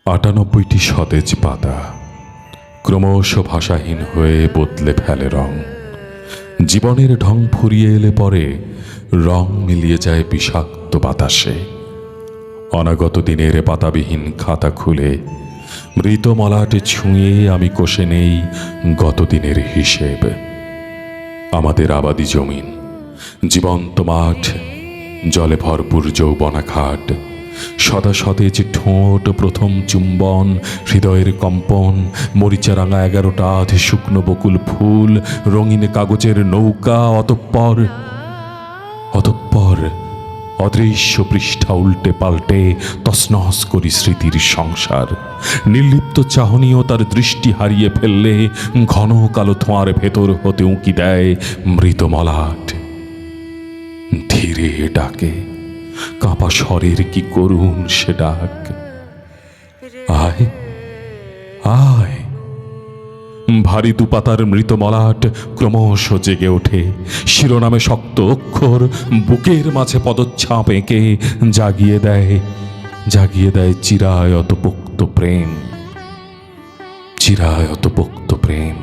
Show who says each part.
Speaker 1: ৯৮টি সতেজ পাতা ক্রমশ ভাষাহীন হয়ে বদলে ফেলে রং। জীবনের ঢং ফুরিয়ে এলে পরে রং মিলিয়ে যায় বিষাক্ত বাতাসে। অনাগত দিনের পাতাবিহীন খাতা খুলে মৃত মলাটে ছুঁয়ে আমি কষে নেই গত দিনের হিসেব। আমাদের আবাদি জমিন, জীবন্ত মাঠ, জলে ভরপুর যৌবনাঘাট, সদা সতেজ ঠোঁট, প্রথম চুম্বন, হৃদয়ের কম্পন, মরিচারাঙা 11টা আধে শুকনো বকুল ফুল, রঙিন কাগজের নৌকা, অতঃপর অদৃশ্য পৃষ্ঠা উল্টে পাল্টে তছনছ করি স্মৃতির সংসার। নির্লিপ্ত চাহনিও তার দৃষ্টি হারিয়ে ফেললে ঘন কালো ধোঁয়ার ভেতর হতে উঁকি দেয় মৃত মলাট। ধীরে ডাকে, কাঁপা স্বরের কি করুণ সে ডাক। আয় আয়। ভারী দুপাতার মৃত মলাট ক্রমশ জেগে ওঠে, শিরোনামে শক্ত অক্ষর, বুকের মাঝে পদচ্ছাপ এঁকে জাগিয়ে দেয় চিরায়ত পোক্ত প্রেম, চিরায়ত পোক্ত প্রেম।